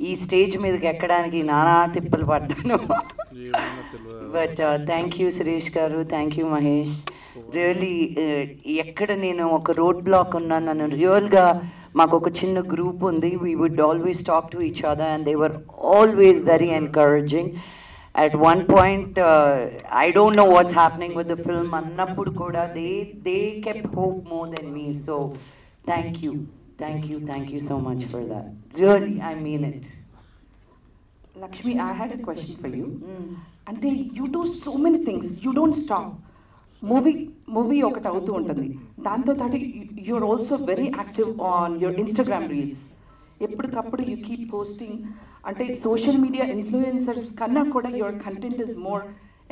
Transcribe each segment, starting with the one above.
ఈ స్టేజ్ మీదకి ఎక్కడానికి నానా తిప్పలు పడ్డాను. బట్ థ్యాంక్ యూ సురేష్ గారు, థ్యాంక్ యూ మహేష్. రియల్లీ ఎక్కడ నేను ఒక రోడ్ బ్లాక్ ఉన్నాను, నన్ను రియల్గా మాకు ఒక చిన్న గ్రూప్ ఉంది. We would always talk to each other and they were always very encouraging. At one point, I don't know what's happening with the film. Annappudu kuda they kept hope more than me. So, thank you so much for that. Really, I mean it. Lakshmi, I had a question for you. Ante you do so many things. You don't stop. Movie ఒకటి అవుతూ ఉంటుంది. దాంతో పాటు you're also very active on your Instagram reels. ఎప్పటికప్పుడు you keep posting. అంటే social media influencers కన్నా కూడా your content is more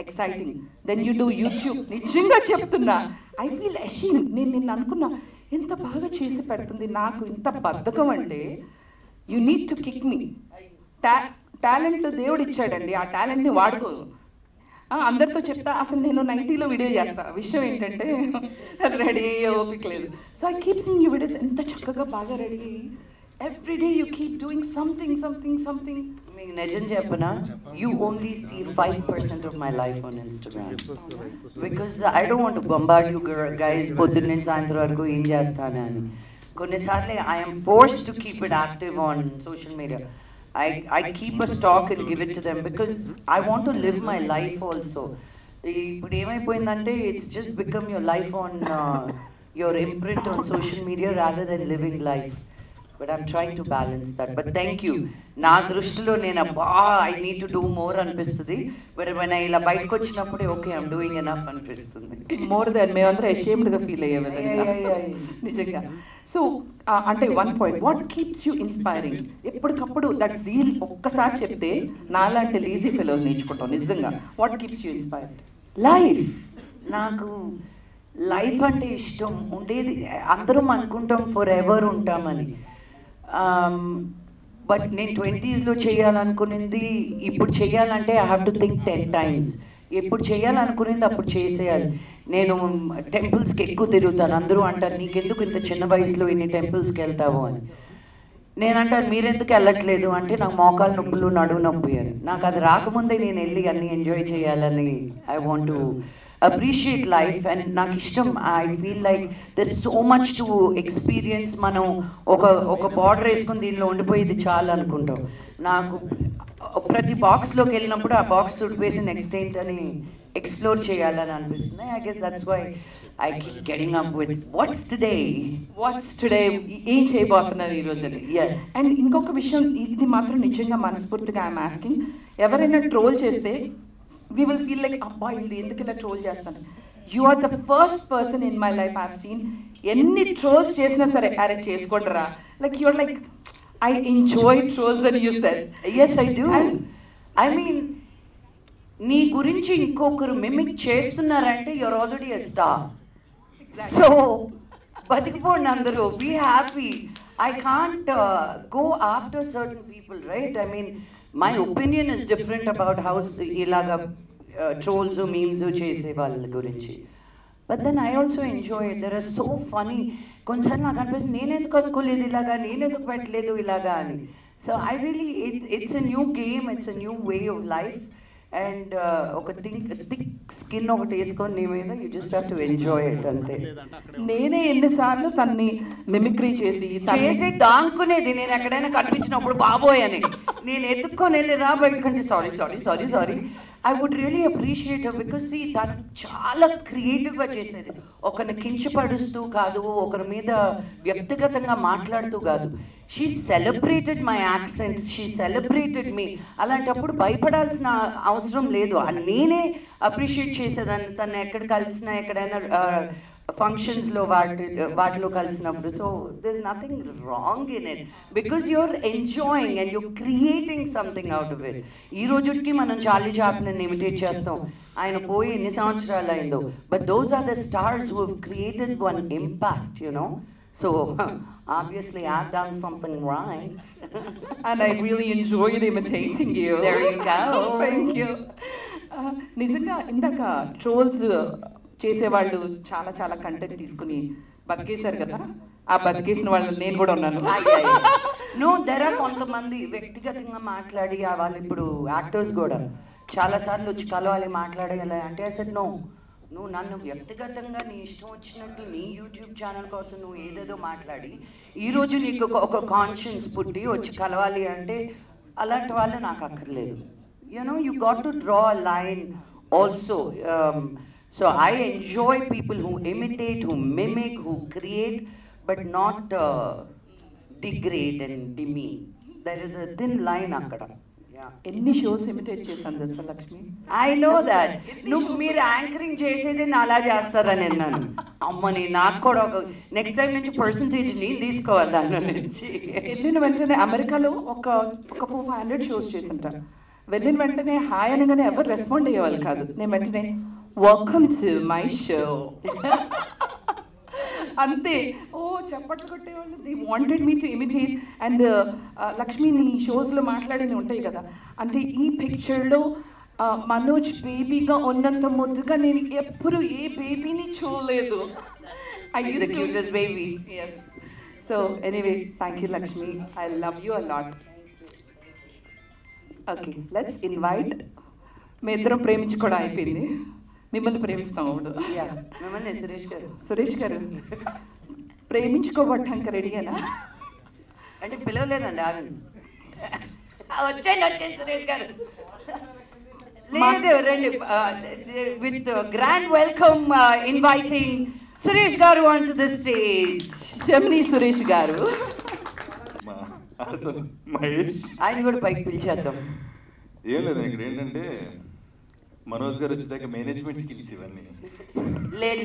exciting than you do YouTube. నిజంగా చెప్తున్నా, ఐ ఫీల్ అషేమ్. నేను నిన్న అనుకున్నా, ఎంత బాగా చేసి పెడుతుంది, నాకు ఇంత బద్ధకం అంటే. You need to kick me. Talent దేవుడు ఇచ్చాడండి, ఆ టాలెంట్ని వాడుకో. అందరితో చెప్తా, అసలు నేను 90లో వీడియో చేస్తా. విషయం ఏంటంటే రెడీ అయ్యే ఓపిక లేదు. So I keep seeing you videos, ఎంత చక్కగా బాగా రెడీ అయ్యి every day you keep doing something. మీకు నిజం చెప్పనా, you only see 5% of my life on Instagram because I don't want to bombard you guys పొద్దున్న నుంచి సాయంత్రం వరకు ఏం చేస్తానని. కొన్నిసార్లు I am forced to keep it active on social media. I keep a stock and give it to them because I want to live my life also. ఇప్పుడు ఏమైపోయిందంటే it's just become your life on your imprint on social media rather than living life. But I'm trying to balance that. But thank you. నా దృష్టిలో నేను I need to do more అనిపిస్తుంది. But when I ఇలా బయటకు వచ్చినప్పుడే okay I'm doing enough అనిపిస్తుంది. More than మేమందరం అషేమ్డ్గా feel అయ్యే విధంగా నిజంగా. సో అంటే one point, what keeps you inspiring? ఎప్పటికప్పుడు దట్ జీల్ ఒక్కసారి చెప్తే నాలాంటి లేజీ ఫెలోస్ నేర్చుకుంటాం నిజంగా. What keeps you inspired? Life. నాకు లైఫ్ అంటే ఇష్టం ఉండేది. అందరం అనుకుంటాం ఫర్ ఎవర్ ఉంటామని. బట్ నేను 20sలో చేయాలనుకునేది ఇప్పుడు చేయాలంటే I have to think 10 times. ఎప్పుడు చేయాలనుకునేది అప్పుడు చేసేయాలి. నేను టెంపుల్స్కి ఎక్కువ తిరుగుతాను. అందరూ అంటారు నీకెందుకు ఇంత చిన్న వయసులో ఇన్ని టెంపుల్స్కి వెళ్తావు అని. నేనంటాను మీరెందుకు వెళ్ళట్లేదు అంటే నాకు మోకాలు నొప్పులు, నడువు నొప్పి అని. నాకు అది రాకముందే నేను వెళ్ళి అన్ని ఎంజాయ్ చేయాలని I want to appreciate life and నాకు ఇష్టం. I feel like there's so much to experience. మనం ఒక బార్డర్ వేసుకుని దీనిలో ఉండిపోయేది చాలా అనుకుంటాం. నాకు ప్రతి బాక్స్లోకి వెళ్ళినప్పుడు ఆ బాక్స్ చుడిపేసి నెక్స్ట్ ఏంటని ఎక్స్ప్లోర్ చేయాలని అనిపిస్తుంది. I guess that's why I keep getting up with what's today. ఏం చేయబోతున్నారు ఈరోజు? అండ్ ఇంకొక విషయం, ఇది మాత్రం నిజంగా మనస్ఫూర్తిగా ఐఎమ్ ఆస్కింగ్, ఎవరైనా ట్రోల్ చేస్తే we will feel like అబ్బా ఇది ఎందుకు ఇలా ట్రోల్ చేస్తాను. You are the first person in my life I have seen ఎన్ని ట్రోల్స్ చేసినా సరే అరే చేసుకోండిరా, like you are like I enjoy trolls అని you said. yes I do. I mean నీ గురించి ఇంకొకరు మిమిక్ చేస్తున్నారంటే you are already a star. So బతికిపోండి అందరూ, be happy. I can't go after certain people, right? I mean my opinion is different about how ilaga trolls or memes chese వాళ్ళ గురించి. But then I also enjoy it. They are so funny. కొంచెం నాకు అనిపిస్తుంది నేను ఎందుకు అనుకోలేదు ఇలాగా, నేను ఎందుకు పెట్టలేదు ఇలాగా అని. So I really it's a new game, it's a new way of life and ఒక థిక్ స్కిన్ ఒకటి వేసుకొని నీ మీద you just have to enjoy it అంతే. నేనే ఎన్నిసార్లు తన్ని మిమిక్రీ చేసి దాంకునేది. నేను ఎక్కడైనా కనిపించినప్పుడు బాబోయ్ అని నేను ఎత్తుక్కొని వెళ్ళి రా బయటకంటే sorry I would really appreciate her because see తను చాలా క్రియేటివ్గా చేసేది. ఒకరిని కించపడుస్తూ కాదు, ఒకరి మీద వ్యక్తిగతంగా మాట్లాడుతూ కాదు. She celebrated my accent, she celebrated me. అలాంటప్పుడు భయపడాల్సిన అవసరం లేదు. నేనే అప్రిషియేట్ చేసేదాన్ని తను ఎక్కడ కలిసినా, ఎక్కడైనా ఫంక్షన్స్లో వాటిలో కలిసినప్పుడు. So there's nothing wrong in it because you're enjoying and you're creating something out of it. ఈ రోజుకి మనం చార్లీ చాప్లిన్ ఇమిటేట్ చేస్తాం, ఆయన పోయి ఎన్ని సంవత్సరాలు అయిందో. But those are the stars who have created one impact, you know. So obviously I've done something right and I really enjoyed imitating you. There you go. Thank you. నిజంగా ఇందాక trolls చేసేవాళ్ళు చాలా చాలా కంటెంట్ తీసుకుని బతికేశారు కదా, ఆ బతికేసిన వాళ్ళు నేను కూడా ఉన్నాను. No, ఎరా కొంతమంది వ్యక్తిగతంగా మాట్లాడి వాళ్ళు ఇప్పుడు యాక్టర్స్ కూడా చాలాసార్లు వచ్చి కలవాలి మాట్లాడాలి అంటే అసలు నువ్వు నన్ను వ్యక్తిగతంగా నీ ఇష్టం వచ్చినట్టు నీ యూట్యూబ్ ఛానల్ కోసం నువ్వు ఏదేదో మాట్లాడి ఈరోజు నీకు ఒక కాన్షియన్స్ పుట్టి వచ్చి కలవాలి అంటే అలాంటి వాళ్ళు నాకు అక్కర్లేదు. You got to draw a line also. So I enjoy people who imitate, who mimic, who create, but not degrade and demean. There is a thin line akkada. ఎన్ని షోస్ ఇమిటేట్ చేశాను తెలుసా లక్ష్మి? I know that. మీరు anchoring చేసేది అలా చేస్తారని అన్నాను. అమ్మని నాకు కూడా ఒక నెక్స్ట్ టైం నుంచి పర్సంటేజ్ నేను తీసుకోవాలి దాని నుంచి. వెళ్ళిన వెంటనే అమెరికాలో ఒక 500 షోస్ చేసింటాను. వెళ్ళిన వెంటనే హాయ్ అనగానే ఎవరు రెస్పాండ్ అయ్యేవాళ్ళు కాదు. నేను వెంటనే వెల్కమ్ టు మై షో అంతే. ఓ చప్పట్లు కొట్టేవాళ్ళు. They wanted me to imitate. And Lakshmi నీ షోస్లో మాట్లాడినవి ఉంటాయి కదా, అంటే ఈ పిక్చర్లో మనోజ్ బేబీగా ఉన్నంత ముద్దుగా నేను ఎప్పుడు ఏ బేబీని చూడలేదు. Baby. Yes. So anyway thank you Lakshmi. I love you a lot. Okay, let's invite. మీ ఇద్దరం ప్రేమించుకోవడం అయిపోయింది, మిమ్మల్ని ప్రేమిస్తాం ఇప్పుడు. మిమ్మల్ని సురేష్ గారు ప్రేమించుకోబట్టాక రెడీయేనా? అంటే పిలవలేదండి ఆవిడ. వచ్చేయండి సురేష్ గారు. లేదు రండి. With grand welcome inviting Suresh గారు ఆన్ టు ది స్టేజ్. జమినీ సురేష్ గారు. ఆయన కూడా పైకి పిలిచేద్దాం. ఏం లేదు, ఇక్కడ ఏంటంటే మనోజ్ గారు వచ్చేదాకా మేనేజ్మెంట్ స్కిల్స్ ఇవన్నీ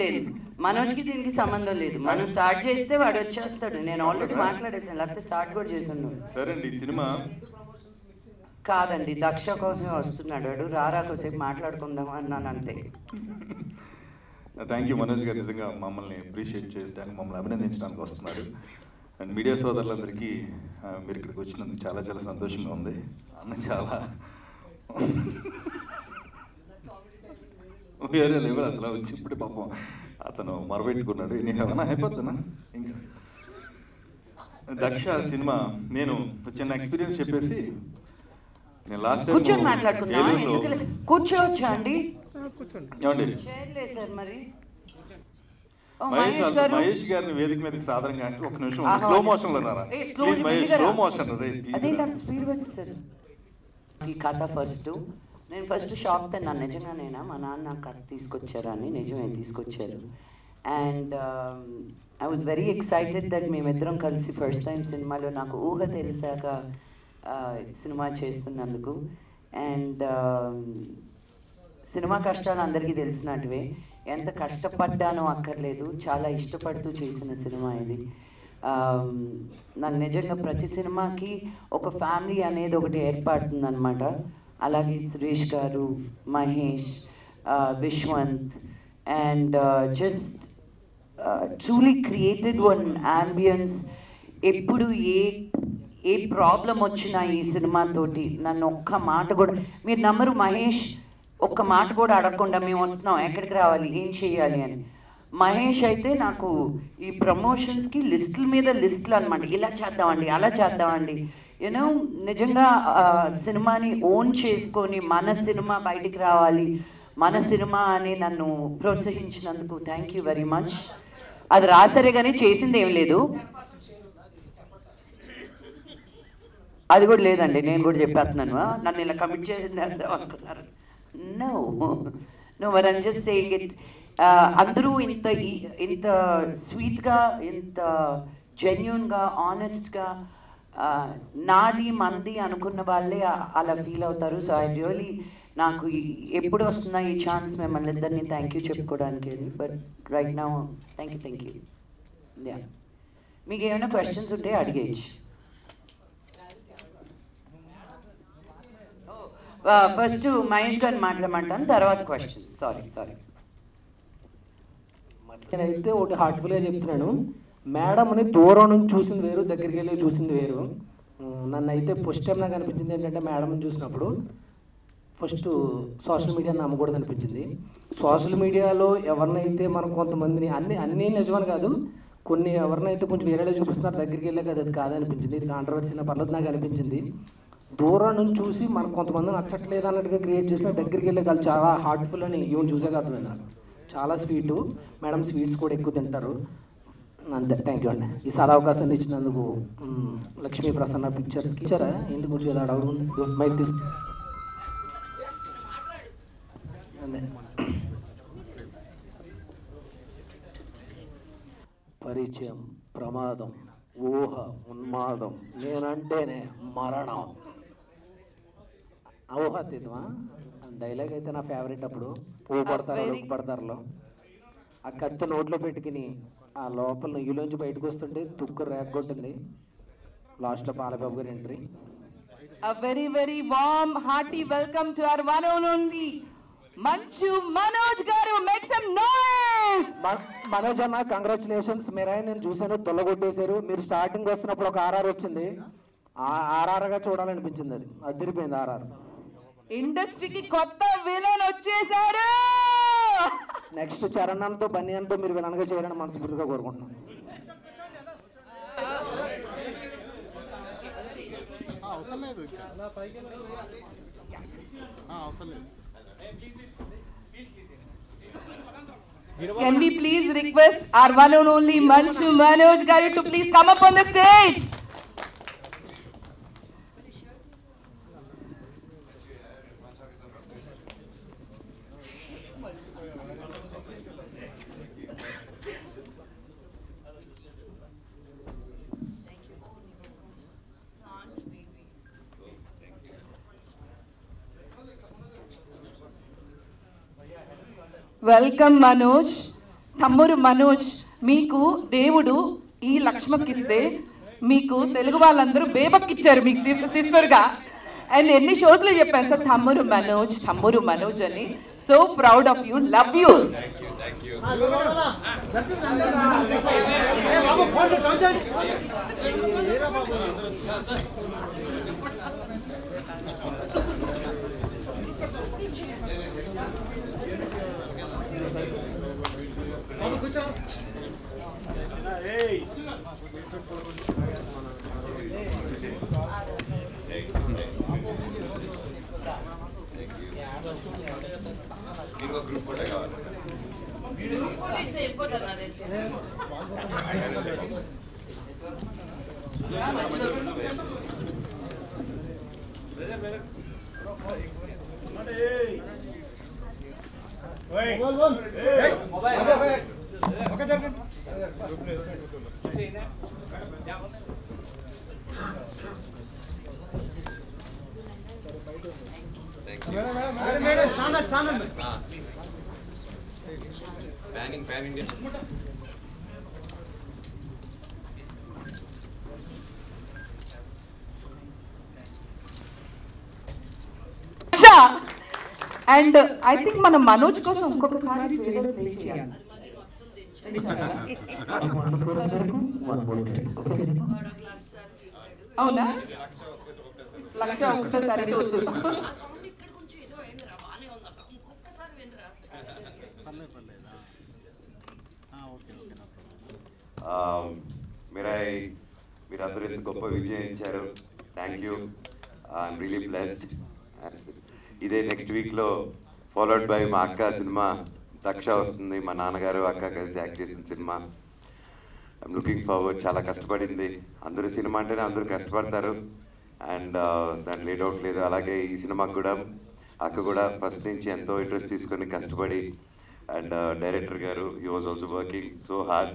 లేదు. మనోజ్కి దీనికి సంబంధం లేదు. మనం స్టార్ట్ చేస్తే వాడు వచ్చేస్తాడు. నేను ఆల్రెడీ మాట్లాడేసాను, లేకపోతే స్టార్ట్ కూడా చేశాను. సరే అండి. సినిమా కాదండి, దక్ష కోసమే వస్తున్నాడు వాడు. రారా కోసేపు మాట్లాడుకుందాం అన్నాను అంతే. థ్యాంక్ యూ మనోజ్ గారు, నిజంగా మమ్మల్ని అప్రిషియేట్ చేయడానికి, మమ్మల్ని అభినందించడానికి వస్తున్నారు. అండ్ మీడియా సోదరులందరికీ మీరు ఇక్కడికి వచ్చినందుకు చాలా చాలా సంతోషంగా ఉంది. అన్న చాలా వేరే లెవెల్ అసలు వచ్చి ఇప్పుడే పాపం అతను మొరబెట్టుకున్నాడు. నేను ఏమన్నా అయిపోతున్నా. ఇంకా దక్ష సినిమా నేను చిన్న ఎక్స్పీరియన్స్ చెప్పేసి నేను లాస్ట్ టైం కూర్చొని మాట్లాడుకున్నా. కూర్చోవచ్చా అండి? ఏమండి మరి మహేష్ గారిని వేదిక మీదకి సాధారణంగా అంటే ఒక నిమిషం స్లో మోషన్ లో ఉన్నారా? Slow motion. ఈ కథ నేను ఫస్ట్ షాక్ తిన్నాను. నిజంగానేనా మా నాన్న కథ తీసుకొచ్చారని. నిజమే, తీసుకొచ్చారు. And I was very excited that మేమిద్దరం కలిసి ఫస్ట్ టైం సినిమాలో నాకు ఊహ తెలిసాక సినిమా చేస్తున్నందుకు. అండ్ సినిమా కష్టాలు అందరికీ తెలిసినట్టువే. ఎంత కష్టపడ్డానో అక్కర్లేదు, చాలా ఇష్టపడుతూ చేసిన సినిమా ఇది. నాకు నిజంగా ప్రతి సినిమాకి ఒక ఫ్యామిలీ అనేది ఒకటి ఏర్పడుతుంది అనమాట. అలాగే సురేష్ గారు, Mahesh, Viswant and just truly created one ambience. ఎప్పుడు ఏ ప్రాబ్లం వచ్చినా ఈ సినిమాతోటి నన్ను ఒక్క మాట కూడా, మీరు నమ్మరు, మహేష్ ఒక్క మాట కూడా అడగకుండా మేము వస్తున్నాం, ఎక్కడికి రావాలి, ఏం చేయాలి అని. మహేష్ అయితే నాకు ఈ ప్రమోషన్స్కి లిస్టుల మీద లిస్టులు అనమాట. ఇలా చేద్దామండి, అలా చేద్దామండి. యూనో నిజంగా సినిమాని ఓన్ చేసుకొని మన సినిమా బయటికి రావాలి, మన సినిమా అని నన్ను ప్రోత్సహించినందుకు థ్యాంక్ యూ వెరీ మచ్. అది రాసరే కానీ చేసింది ఏం లేదు. అది కూడా లేదండి, నేను కూడా చెప్పేస్తున్నాను. నన్ను ఇలా కమిట్ చేసింది అనుకున్నారు. No but I'm just saying it. అందరూ ఇంత స్వీట్గా, ఇంత జెన్యూన్గా, ఆనెస్ట్గా నాది మంది అనుకున్న వాళ్ళే అలా ఫీల్ అవుతారు. సో ఐ రియలీ, నాకు ఎప్పుడు వస్తున్నా ఈ ఛాన్స్ మిమ్మల్ని ఇద్దరిని థ్యాంక్ యూ చెప్పుకోవడానికి. But right now thank you. Yeah, మీకు ఏమైనా క్వశ్చన్స్ ఉంటే అడిగేయచ్చు. ఫస్ట్ మహేష్ గారిని మాట్లాడమంటాను, తర్వాత క్వశ్చన్. సారీ. నేనైతే ఒకటి హార్ట్ఫుల్గా చెప్తున్నాను. మేడంని దూరం నుంచి చూసింది వేరు, దగ్గరికి వెళ్ళి చూసింది వేరు. నన్ను అయితే ఫస్ట్ టైం నాకు అనిపించింది ఏంటంటే, మేడంని చూసినప్పుడు ఫస్ట్ సోషల్ మీడియా నమ్మకూడదు అనిపించింది. సోషల్ మీడియాలో ఎవరినైతే మనం కొంతమందిని, అన్నీ నిజమని కాదు, కొన్ని ఎవరినైతే కొంచెం వేరేలా చూపిస్తున్నారు దగ్గరికి వెళ్ళాక అది కాదనిపించింది, ఇది కాంట్రవర్సీ పర్లేదు నాకు అనిపించింది. దూరం నుంచి చూసి మనకు కొంతమంది నచ్చట్లేదు అన్నట్టుగా క్రియేట్ చేసిన దగ్గరికి వెళ్ళే వాళ్ళు చాలా హార్ట్ఫుల్ అని ఈవెన్ చూసే అర్థమైంది నాకు. చాలా స్వీటు మేడం, స్వీట్స్ కూడా ఎక్కువ తింటారు. అంతే, థ్యాంక్ యూ అండి. ఈ సదవకాశాన్ని ఇచ్చినందుకు. లక్ష్మీ ప్రసన్న పిక్చర్స్ ఇచ్చారా? ఎందుకు ఇలా అడగదు మైక్ తీసు అదే. పరిచయం, ప్రమాదం, ఊహ, ఉన్మాదం, నేనంటేనే మరణం. ఊహాతీతమా డైలాగ్ అయితే నా ఫేవరెట్. అప్పుడు పువ్వు పడతారులో ఆ కత్తి నోట్లో పెట్టుకుని ఆ లోపల నెయ్యిలోంచి బయటకు వస్తుంటే తుక్కు రేగొట్టింది. లాస్ట్లో బాలబాబు గారి entry. A very, very warm, hearty welcome to our one and only Manchu Manoj Garu. Make some noise! Manoj అన్న, కంగ్రాచులేషన్స్. మీరు నేను చూశాను, తొలగొట్టేశారు. మీరు స్టార్టింగ్ వస్తున్నప్పుడు ఒక ఆర్ఆర్ వచ్చింది, ఆర్ఆర్గా చూడాలనిపించింది. అది అదిరిపోయింది ఆర్ఆర్. ఇండస్ట్రీకి కొత్త విలన్ వచ్చేసారు. నెక్స్ట్ చరణంతో బనియన్తో మీరు విలన్గా చేయాలని మనస్ఫూర్తిగా కోరుకుంటున్నాను. Can we please request our one and only Manchu Manoj Garu to please come up on the stage? Welcome Manoj. తమ్ముడు మనోజ్, మీకు దేవుడు ఈ లక్ష్మకిస్తే మీకు తెలుగు వాళ్ళందరూ బేబక్కిచ్చారు మీకు సిస్టర్గా. అండ్ ఎన్ని షోస్లో చెప్పాను సార్ తమ్ముడు మనోజ్ అని. So proud of you, love you. And I think మన మనోజ్ కోసం ఇంకొకసారి ప్లే చేయాలి. అవునా? లక్ష ఒక్కసారి మీరందరూ ఇంత గొప్ప విజయం ఇచ్చారు. Thank you. I'm really blessed. ఇదే నెక్స్ట్ వీక్లో ఫాలోడ్ బై మా అక్క సినిమా దక్ష వస్తుంది. మా నాన్నగారు అక్క కలిసి యాక్ట్ చేసిన సినిమా. I'm looking forward. చాలా కష్టపడింది. అందరూ సినిమా అంటేనే అందరూ కష్టపడతారు అండ్ దాంట్లో ఏ డౌట్ లేదు. అలాగే ఈ సినిమాకి కూడా అక్క కూడా ఫస్ట్ నుంచి ఎంతో ఇంట్రెస్ట్ తీసుకొని కష్టపడి అండ్ డైరెక్టర్ గారు he was also working so hard.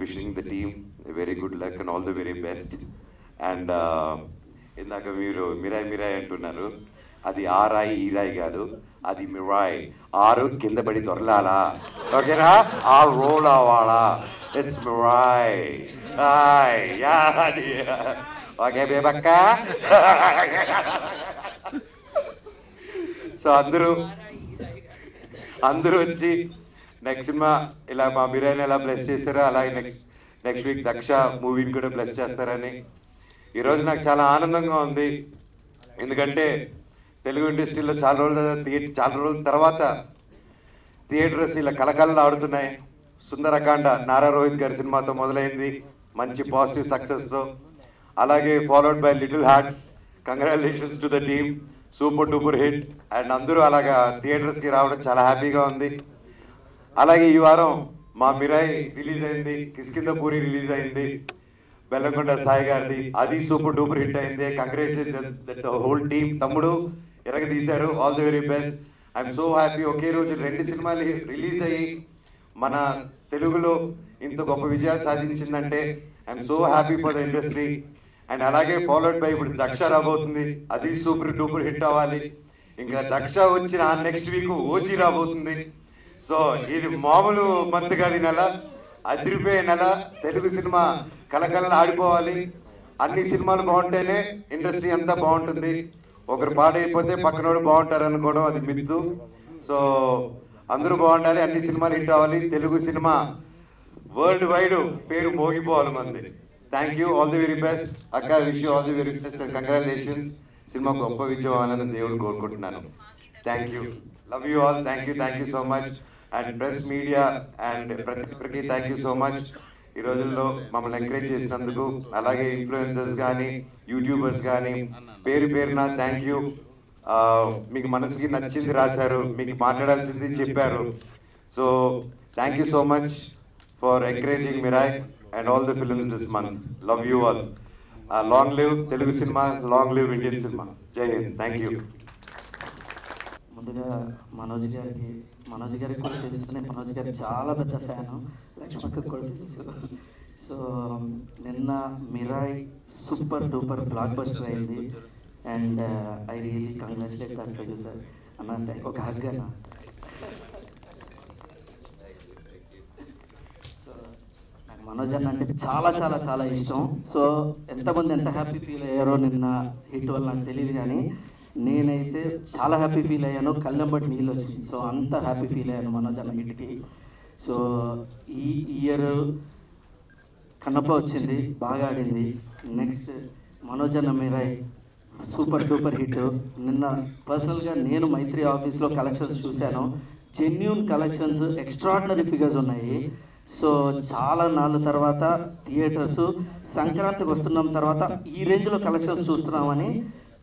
Wishing the team very good luck and all the very best. And ఇందాక మీరు మిరాయ్ అంటున్నారు. అది ఆ రాయి ఈ రాయి కాదు, అది మిరాయ్. ఆరు కింద పడి దొరలాలా, ఓకేనా? ఆ రోల్ అవ్వాలా. It's Mirai. ఓకే బేబక్క. సో అందరూ వచ్చి నెక్స్ట్ సినిమా ఇలా మా మిరాయిని ఎలా బ్లెస్ చేశారో అలాగే నెక్స్ట్ వీక్ దక్ష మూవీని కూడా బ్లెస్ చేస్తారని ఈరోజు నాకు చాలా ఆనందంగా ఉంది. ఎందుకంటే తెలుగు ఇండస్ట్రీలో చాలా రోజుల తర్వాత థియేటర్స్ ఇలా కలకలలు ఆడుతున్నాయి. సుందరకాండ నారా రోహిత్ గారి సినిమాతో మొదలైంది, మంచి పాజిటివ్ సక్సెస్తో. అలాగే followed by little hearts. Congratulations to the team, super duper hit. And అందరూ అలాగా థియేటర్స్కి రావడం చాలా హ్యాపీగా ఉంది. అలాగే ఈ వారం మా మిరాయి రిలీజ్ అయింది, కిష్కింధపూరి రిలీజ్ అయింది, బెల్లంకొండ సాయి గారిది, అది సూపర్ డూపర్ హిట్ అయింది. Congratulations that whole team. తమ్ముడు ఎరగ తీశారు, all the very best. I'm so happy. ఒకే రోజు 2 సినిమాలు రిలీజ్ అయ్యి మన తెలుగులో ఇంత గొప్ప విజయాలు సాధించిందంటే I'm so happy for the industry. And అలాగే ఫాలోడ్ బై ఇప్పుడు దక్ష రాబోతుంది, అది సూపర్ డూపర్ హిట్ అవ్వాలి. ఇంకా దక్ష వచ్చిన నెక్స్ట్ వీక్ ఓజీ రాబోతుంది. సో ఇది మామూలు మంత్ కాదు, నెల అదిరిపోయే నెల. తెలుగు సినిమా కలకల ఆడిపోవాలి. అన్ని సినిమాలు బాగుంటేనే ఇండస్ట్రీ అంతా బాగుంటుంది. ఒకరు పాడైపోతే పక్కనోడు బాగుంటారు అనుకోవడం అది మిత్తు. సో అందరూ బాగుండాలి, అన్ని సినిమాలు హిట్ అవ్వాలి. తెలుగు సినిమా వరల్డ్ వైడ్ పేరు మోగిపోవాలి మంది. Thank you, all the very best అక్క. Wish you all the very best and congratulations. Cinema గొప్ప విజయం అవ్వాలని దేవుడు కోరుకుంటున్నాను. Thank you, love you all. Thank you so much. And press media and ప్రతి ఒక్కరికి థ్యాంక్ యూ సో మచ్. ఈ రోజుల్లో మమ్మల్ని ఎంకరేజ్ చేసినందుకు, అలాగే ఇన్ఫ్లుయెన్సర్స్ కానీ యూట్యూబర్స్ కానీ పేరు పేరున థ్యాంక్ యూ. మీకు మనసుకి నచ్చింది రాశారు, మీకు మాట్లాడాల్సింది చెప్పారు. So thank you so much for encouraging Mirai and all the films this month. Love you all. Long live Telugu cinema, long live Indian cinema. జై హింద్. Thank you. ముందుగా మనోజ్ గారికి కూడా తెలుసు, నేను మనోజ్ గారికి చాలా పెద్ద ఫ్యాను, లక్ష్మక్కకు కూడా తెలుసు. సో నిన్న Mirai super duper blockbuster అయింది. And I really congratulate that producer అన్న. అంటే ఒక హగ్ అన్న. నాకు మనోజ్ అన్న అంటే చాలా చాలా చాలా ఇష్టం. సో ఎంతమంది ఎంత హ్యాపీ ఫీల్ అయ్యారో నిన్న హిట్ వల్ల నాకు తెలియదు, కానీ నేనైతే చాలా హ్యాపీ ఫీల్ అయ్యాను. కళ్ళెంబటి నీళ్ళు వచ్చింది. సో అంత హ్యాపీ ఫీల్ అయ్యాను మనోజ్ అన్న హిట్కి. సో ఈ ఇయర్ కన్నప్ప వచ్చింది, బాగా ఆడింది. నెక్స్ట్ మనోజ్ అన్న మిరాయ్ సూపర్ డూపర్ హిట్. నిన్న పర్సనల్గా నేను మైత్రి ఆఫీస్లో కలెక్షన్స్ చూశాను. జెన్యూన్ కలెక్షన్స్, ఎక్స్ట్రాడినరీ ఫిగర్స్ ఉన్నాయి. సో చాలా నాళ్ళ తర్వాత థియేటర్స్ సంక్రాంతికి వస్తున్నాం తర్వాత ఈ రేంజ్లో కలెక్షన్స్ చూస్తున్నామని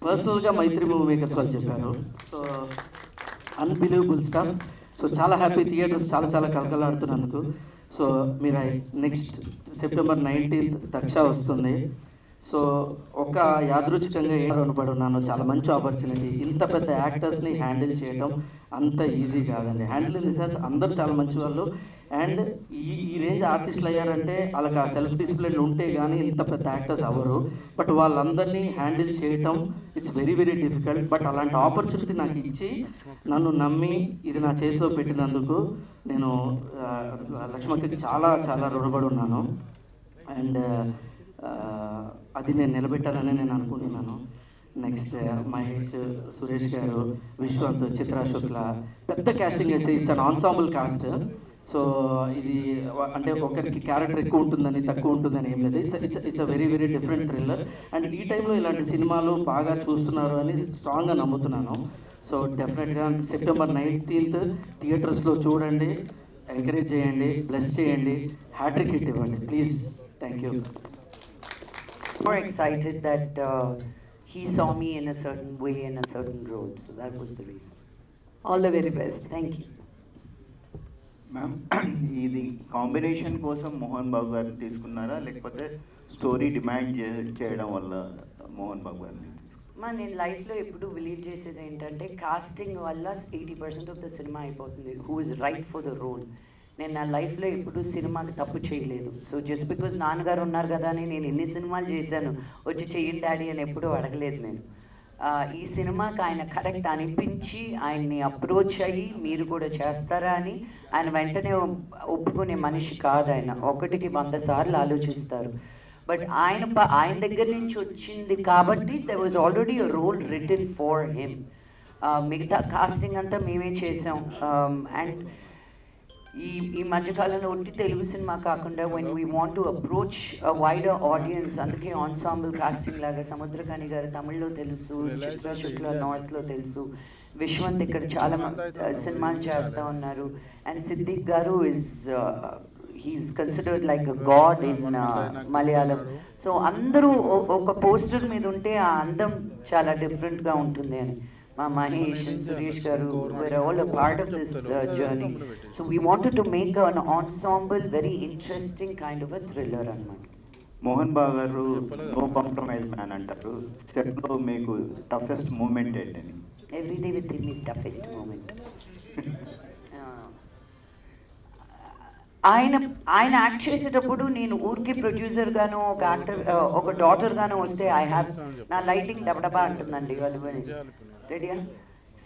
పర్సనల్గా మైత్రి మూవీ మేకర్స్ వాళ్ళు చెప్పారు. So unbelievable stuff. సో చాలా హ్యాపీ, థియేటర్స్ చాలా చాలా కలకలాడుతున్నందుకు. సో మీరు నెక్స్ట్ సెప్టెంబర్ 19th దక్ష వస్తుంది. సో ఒక యాదృచ్ఛికంగా అనుపడి ఉన్నాను. చాలా మంచి ఆపర్చునిటీ. ఇంత పెద్ద యాక్టర్స్ని హ్యాండిల్ చేయడం అంత ఈజీ కాదండి. హ్యాండిల్ ఇన్ ది సెన్స్ అందరూ చాలా మంచి వాళ్ళు. అండ్ ఈ రేంజ్ ఆర్టిస్టులు అయ్యారంటే వాళ్ళకి ఆ సెల్ఫ్ డిసిప్లిన్ ఉంటే కానీ ఇంత పెద్ద యాక్టర్స్ అవ్వరు. బట్ వాళ్ళందరినీ హ్యాండిల్ చేయటం it's very very difficult. But అలాంటి ఆపర్చునిటీ నాకు ఇచ్చి నన్ను నమ్మి ఇది నా చేతిలో పెట్టినందుకు నేను లక్ష్మక్కకి చాలా చాలా రుణపడి ఉన్నాను. అండ్ అది నేను నిలబెట్టాలని నేను అనుకుంటున్నాను. నెక్స్ట్ మహేష్, సురేష్ గారు, విశ్వంత్, చిత్రా శుక్ల, పెద్ద కాస్టింగ్ అయితే ఇట్స్ ఆన్సాంబుల్ కాస్ట్. సో ఇది అంటే ఒకరికి క్యారెక్టర్ ఎక్కువ ఉంటుందని తక్కువ ఉంటుందని ఏం లేదు. It's a very very different thriller. And ఈ టైంలో ఇలాంటి సినిమాలు బాగా చూస్తున్నారు అని స్ట్రాంగ్గా నమ్ముతున్నాను. సో డెఫినెట్గా సెప్టెంబర్ 19th థియేటర్స్లో చూడండి, ఎంకరేజ్ చేయండి, బ్లెస్ చేయండి, హ్యాట్రిక్ హిట్ ఇవ్వండి please. Thank you. More excited that he saw me in a certain way in a certain role, so that was the reason. All the very best. Thank you. Ma'am, ఇది combination కోసం మోహన్ బాబు గారిని తీసుకున్నారా, లేకపోతే story demand చేయడం వల్ల మోహన్ బాబు గారిని? నేను లైఫ్లో ఎప్పుడు బిలీవ్ చేసేది ఏంటంటే కాస్టింగ్ వల్ల 80% ఆఫ్ ద సినిమా అయిపోతుంది. Who is right for the role. నేను నా లైఫ్లో ఎప్పుడు సినిమాకి తప్పు చేయలేదు. సో జస్ట్ బికాజ్ నాన్నగారు ఉన్నారు కదా అని నేను ఎన్ని సినిమాలు చేశాను, వచ్చి చెయ్యండి డాడీ అని ఎప్పుడూ అడగలేదు నేను. ఈ సినిమాకి ఆయన కరెక్ట్ అనిపించి ఆయన్ని అప్రోచ్ అయ్యి మీరు కూడా చేస్తారా అని ఆయన వెంటనే ఒప్పుకునే మనిషి కాదు. ఆయన 1కి 100 సార్లు ఆలోచిస్తారు. బట్ ఆయన దగ్గర నుంచి వచ్చింది కాబట్టి there was already a role written for him. మిగతా కాస్టింగ్ అంతా మేమే చేసాం. అండ్ ఈ మధ్యకాలంలో ఒట్టి తెలుగు సినిమా కాకుండా when we want to approach a wider audience, అందుకే ఆన్సాంబుల్ కాస్టింగ్ లాగా సముద్రకాని గారు తమిళ్లో తెలుసు, చిత్ర శుక్ల నార్త్లో తెలుసు, విశ్వంత్ ఇక్కడ చాలా సినిమాలు చేస్తూ ఉన్నారు. అండ్ సిద్దిక్ గారు is he's considered like a god in Malayalam. So అందరూ ఒక పోస్టర్ మీద ఉంటే ఆ అందం చాలా డిఫరెంట్గా ఉంటుంది అని. మా మహేష్ అండ్ సురేష్ గారు were all a part of this journey. So we wanted to make an ensemble, very interesting kind of a thriller అన్నమాట. మోహన్ బాబు గారు నో కాంప్రమైజ్ మ్యాన్ అంటారు. సెట్లో మీకు టఫెస్ట్ మూమెంట్ ఏంటని? Every day with him is toughest moment. ఆయన act చేసేటప్పుడు నేను ఊరికి ప్రొడ్యూసర్ గాను ఒక యాక్టర్ ఒక డాటర్ గాను వస్తే ఐ హ్యావ్ నా లైటింగ్ డబడబా అంటుందండి వాళ్ళు రెడీయా.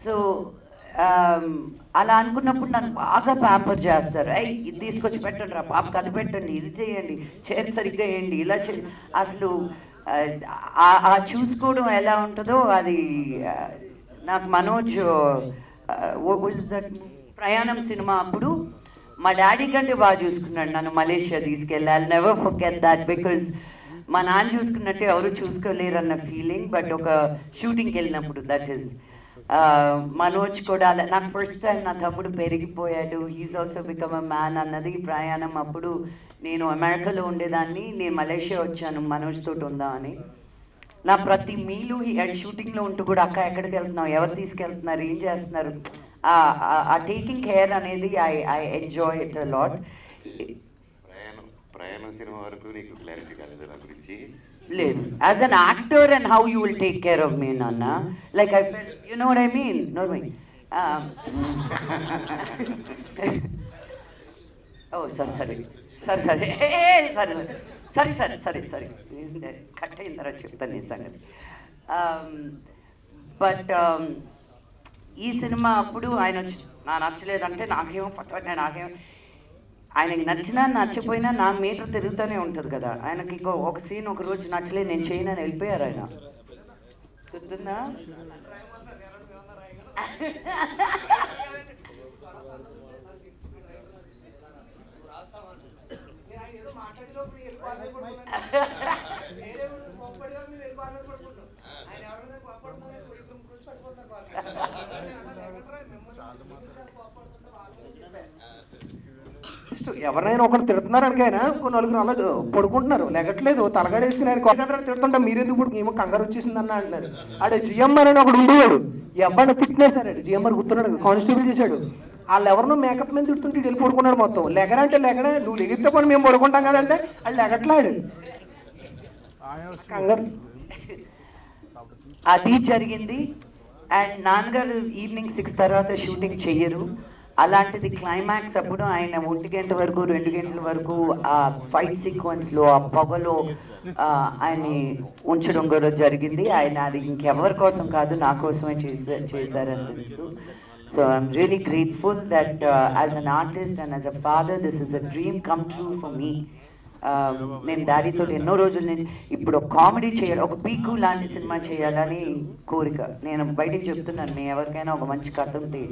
సో అలా అనుకున్నప్పుడు నన్ను బాగా ప్యాంపర్ చేస్తారు. ఇది తీసుకొచ్చి పెట్టండి రా పాప, కథ పెట్టండి, ఇది చేయండి, చైర్ సరిగ్గా వేయండి, ఇలా చేయండి. అసలు ఆ చూసుకోవడం ఎలా ఉంటుందో అది నాకు మనోజ్ ప్రయాణం సినిమా అప్పుడు మా డాడీ కంటే బాగా చూసుకున్నాడు నన్ను. మలేషియా తీసుకెళ్ళాలి, నెవర్ ఫర్గెట్ దాట్, బికాజ్ మా నాన్న చూసుకున్నట్టు ఎవరు చూసుకోలేరు అన్న ఫీలింగ్. బట్ ఒక షూటింగ్కి వెళ్ళినప్పుడు దట్ ఈస్ మనోజ్ కూడా నాకు ఫస్ట్ టైం నా తమ్ముడు పెరిగిపోయాడు, he's also become a man అన్నది ప్రయాణం. అప్పుడు నేను అమెరికాలో ఉండేదాన్ని, నేను మలేషియా వచ్చాను మనోజ్ తోటి ఉందామని. నా ప్రతి మీలు షూటింగ్లో ఉంటూ కూడా అక్క ఎక్కడికి వెళ్తున్నావు, ఎవరు తీసుకెళ్తున్నారు, ఏం చేస్తున్నారు, ఆ టేకింగ్ కేర్ అనేది I enjoy it a lot. ప్రయాణం సినిమా వరకు నీకు క్లారిటీ కాలేదు నా గురించి? లేదు, as an actor and how you will take care of me నాన్న, like I fell, you know what I mean. No my ఓ సరే సరే సరే సరే సరే సరే సరే సరే కట్ అయిన తర్వాత చెప్తాను ఈ సంగతి. బట్ ఈ సినిమా అప్పుడు ఆయన నా నచ్చలేదంటే నాకేమో పట్టుబట్టినా, నాకేమో ఆయనకి నచ్చినా నచ్చపోయినా నా మీటర్ తిరుగుతూనే ఉంటుంది కదా. ఆయనకి ఒక సీన్ ఒక రోజు నచ్చలేదు, నేను చేయనని వెళ్ళిపోయారు ఆయన. గుర్తుందా? ఎవరైనా ఒకరు తిడుతున్నారనికైనా కొన్ని నలుగురు అలా పడుకుంటున్నారు, లెగట్లేదు, తలగడేసుకుని ఆయన తిడుతుంటా మీరెందుకు ఇప్పుడు ఏమో కంగారు వచ్చేసిందన్న అంటున్నారు. ఆడ జిఎంఆర్ అని ఒకడు ఉండేవాడు, ఎవరిని ఫిట్నెస్ అన్నాడు, జిఎంఆర్ గుర్తున్నాడు, కానిస్టేబుల్ చేశాడు. వాళ్ళు ఎవరినో మేకప్ మీద తిడుతుంటే వెళ్ళి పడుకున్నాడు. మొత్తం లెగరంటే లెగడే, నువ్వు లెగితే పని మేము పడుకుంటాం కదంటే వాళ్ళు లెగట్లాడు కంగారు. అది జరిగింది. అండ్ నాన్నగారు ఈవినింగ్ 6 తర్వాత షూటింగ్ చెయ్యరు. అలాంటిది క్లైమాక్స్ అప్పుడు ఆయన 1 గంట వరకు 2 గంటల వరకు ఆ ఫైట్ సీక్వెన్స్లో ఆ పొగలో ఆయన్ని ఉంచడం కూడా జరిగింది. ఆయన అది ఇంకెవరి కోసం కాదు, నా కోసమే చేశారని తెలుసు. So I'm really grateful that as an artist and as a father this is a dream come true for me. నేను డాడీతో ఎన్నో రోజులు నేను ఇప్పుడు ఒక కామెడీ చేయాలి, ఒక పీకు లాంటి సినిమా చేయాలని కోరిక. నేను బయటికి చెప్తున్నాను, మీ ఎవరికైనా ఒక మంచి కథ ఉంటే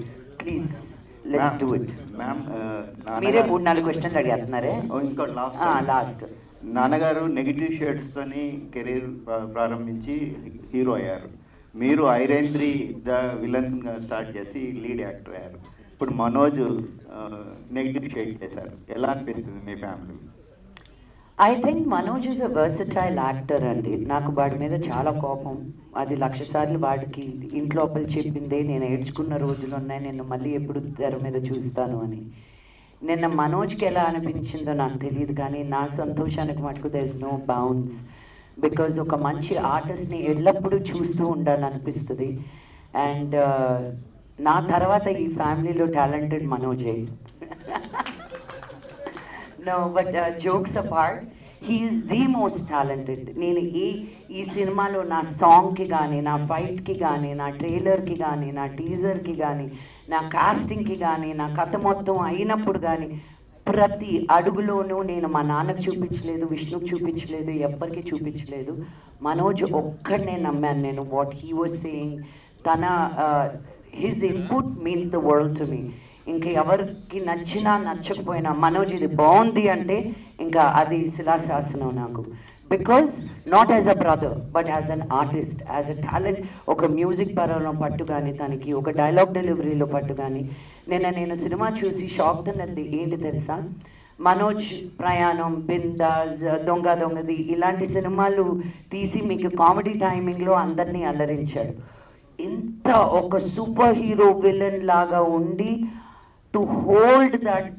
ప్లీజ్ లెట్స్ డూ ఇట్. మీరే 3-4 క్వశ్చన్లు అడిగేస్తున్నారే. ఇంకోటి లాస్ట్. నాన్నగారు నెగిటివ్ షేడ్స్తోని కెరీర్ ప్రారంభించి హీరో అయ్యారు. మీరు ఐరన్ 3 ద విలన్ స్టార్ట్ చేసి లీడ్ యాక్టర్ అయ్యారు. ఇప్పుడు మనోజ్ నెగిటివ్ షేడ్ చేశారు. ఎలా అనిపిస్తుంది మీ family? I think Manoj is a versatile actor అండి. నాకు వాడి మీద చాలా కోపం, అది 1,00,000 సార్లు వాడికి ఇంట్లోపల చెప్పిందే. నేను ఏడ్చుకున్న రోజులు ఉన్నాయి, నేను మళ్ళీ ఎప్పుడు తెర మీద చూస్తాను అని. నిన్న మనోజ్కి ఎలా అనిపించిందో నాకు తెలియదు, కానీ నా సంతోషానికి మటుకు there is no bounds. Because ఒక మంచి ఆర్టిస్ట్ని ఎల్లప్పుడూ చూస్తూ ఉండాలనిపిస్తుంది. అండ్ నా తర్వాత ఈ ఫ్యామిలీలో talented మనోజే. No, but jokes apart, he is the most talented. నేను ఈ సినిమాలో నా సాంగ్కి కానీ, నా ఫైట్కి కానీ, నా ట్రైలర్కి కానీ, నా టీజర్కి కానీ, నా కాస్టింగ్కి కానీ, నా కథ మొత్తం అయినప్పుడు కానీ ప్రతి అడుగులోనూ నేను మా నాన్నకు చూపించలేదు, విష్ణుకు చూపించలేదు, ఎవ్వరికి చూపించలేదు. మనోజ్ ఒక్కడనే నమ్మాను నేను. వాట్ హీ వాజ్ సేయింగ్, తన his input means the world to me. ఇంకా ఎవరికి నచ్చినా నచ్చకపోయినా మనోజ్ ఇది బాగుంది అంటే ఇంకా అది శిలాశాసనం నాకు. Because not as a brother but as an artist, as a talent. ఒక మ్యూజిక్ పరంలో పట్టు కానీ, తనకి ఒక డైలాగ్ డెలివరీలో పట్టు కానీ. నేను సినిమా చూసి షాక్ తిన్నది ఏంటి తెలుసా, మనోజ్ ప్రయాణం, బిందాస్, దొంగది ఇలాంటి సినిమాలు తీసి మీకు కామెడీ టైమింగ్లో అందరినీ అల్లరించాడు. ఇంత ఒక సూపర్ హీరో విలన్ లాగా ఉండి టు హోల్డ్ దట్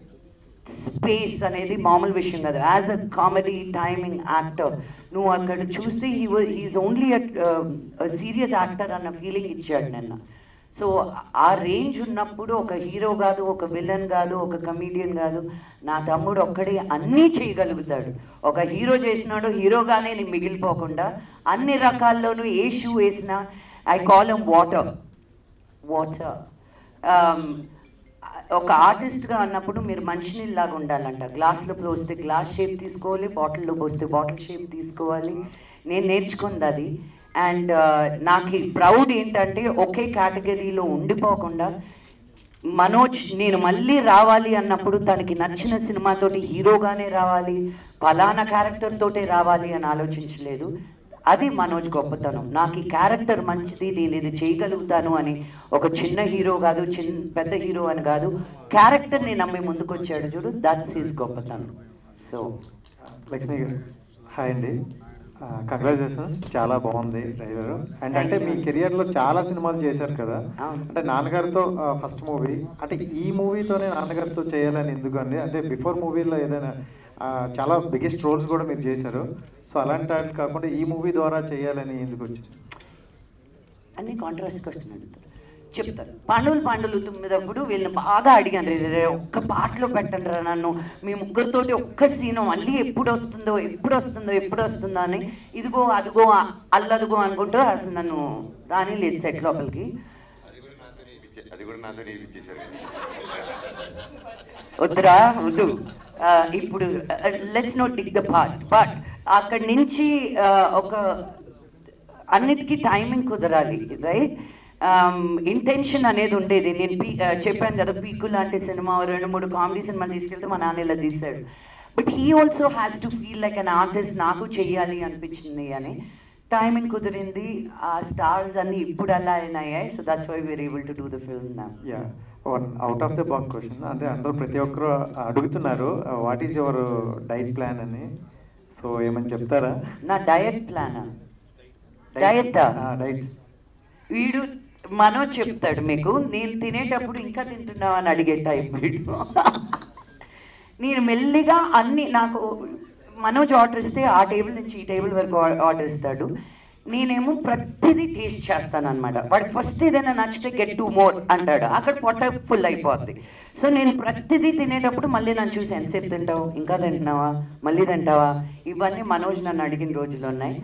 స్పేస్ అనేది మామూలు విషయం కాదు. As a comedy timing actor నువ్వు అక్కడ చూసి హీఈస్ ఓన్లీ సీరియస్ యాక్టర్ అన్న ఫీలింగ్ ఇచ్చాడు నిన్న. సో ఆ రేంజ్ ఉన్నప్పుడు ఒక హీరో కాదు, ఒక విలన్ కాదు, ఒక కమీడియన్ కాదు, నా తమ్ముడు ఒక్కడే అన్నీ చేయగలుగుతాడు. ఒక హీరో చేసినాడు, హీరోగానే నేను మిగిలిపోకుండా అన్ని రకాల్లోనూ ఏ షూ వేసినా ఐ కాల్ హిమ్ వాటర్. ఒక ఆర్టిస్ట్గా అన్నప్పుడు మీరు మంచినీళ్ళలాగా ఉండాలంట. గ్లాస్లో పోస్తే గ్లాస్ షేప్ తీసుకోవాలి, బాటిల్లో పోస్తే బాటిల్ షేప్ తీసుకోవాలి. నేను నేర్చుకుంది అది. అండ్ నాకు ప్రౌడ్ ఏంటంటే ఒకే కేటగిరీలో ఉండిపోకుండా మనోజ్ నేను మళ్ళీ రావాలి అన్నప్పుడు తనకి నచ్చిన సినిమాతోటి హీరోగానే రావాలి, ఫలానా క్యారెక్టర్ తోటే రావాలి అని ఆలోచించలేదు. అది మనోజ్ గొప్పతనం. నాకు ఈ క్యారెక్టర్ మంచిది, నేను ఇది చేయగలుగుతాను అని ఒక చిన్న హీరో కాదు, పెద్ద హీరో అని కాదు, క్యారెక్టర్ని నమ్మి ముందుకు వచ్చాడు చూడు, దట్స్ హిస్ గొప్పతనం. సో లక్ష్మి గారు హాయ్ అండి, కంగ్రాచులేషన్స్, చాలా బాగుంది ట్రైలర్. అండ్ అంటే మీ కెరియర్లో చాలా సినిమాలు చేశారు కదా, అంటే నాన్నగారితో ఫస్ట్ మూవీ, అంటే ఈ మూవీతోనే నాన్నగారితో చేయాలని ఎందుకు అండి? అంటే బిఫోర్ మూవీలో ఏదైనా చాలా బిగ్గెస్ట్ రోల్స్ కూడా మీరు చేశారు, సో అలాంటి వాటికి కాకుండా ఈ మూవీ ద్వారా చేయాలని ఎందుకు వచ్చింది? అన్ని కాంట్రాస్ట్ క్వశ్చన్ అడుగుతారు, చెప్తారు. పాండవులు తుమ్మిదప్పుడు వీళ్ళని బాగా అడిగాను, రే ఒక్క పాటలో పెట్టండి రా నన్ను, మీ ముగ్గురితోటి ఒక్క సీను మళ్ళీ ఎప్పుడు వస్తుందో అని ఇదిగో అదిగో అల్లదుగో అనుకుంటూ అసలు నన్ను రాని లేదు సెట్ లోపలికి. వద్దురా వద్దు. ఇప్పుడు let's not dig the past, but అక్కడి నుంచి ఒక అన్నిటికీ టైమింగ్ కుదరాలి, రైట్? ఇంటెన్షన్ అనేది ఉండేది. నేను చెప్పాను కదా, పీకు లాంటి సినిమా 2-3 కామెడీ సినిమాలు తీసుకెళ్తే మా నాన్న ఇలా తీశాడు. But he also has to feel like an artist, నాకు చెయ్యాలి అనిపించింది అని టైమింగ్ కుదిరింది. ఆ స్టార్స్ అన్ని ఇప్పుడు అలా అయినాయి. So that's why we're able to do the film now. Yeah, one out of the box question, అంటే అందరూ ప్రతి ఒక్కరు అడుగుతున్నారు what is your diet plan అని, సో ఏమని చెప్తారా? నా డయట్ ప్లానా? డయటా? డైట్ వీడు మనోజ్ చెప్తాడు మీకు. నేను తినేటప్పుడు ఇంకా తింటున్నావు అని అడిగే టైప్ వీడు. నేను మెల్లిగా అన్ని, నాకు మనోజ్ ఆర్డర్ ఇస్తే ఆ టేబుల్ నుంచి ఈ టేబుల్ వరకు ఆర్డర్ ఇస్తాడు, నేనేమో ప్రతిదీ టేస్ట్ చేస్తాను అనమాట. వాడు ఫస్ట్ ఏదైనా నచ్చితే గెట్ 2 more అంటాడు, అక్కడ పొట్ట ఫుల్ అయిపోద్ది. సో నేను ప్రతిదీ తినేటప్పుడు మళ్ళీ నన్ను చూసి ఎంతసేపు తింటావు, ఇంకా తింటున్నావా, మళ్ళీ తింటావా, ఇవన్నీ మనోజ్ నన్ను అడిగిన రోజులు ఉన్నాయి.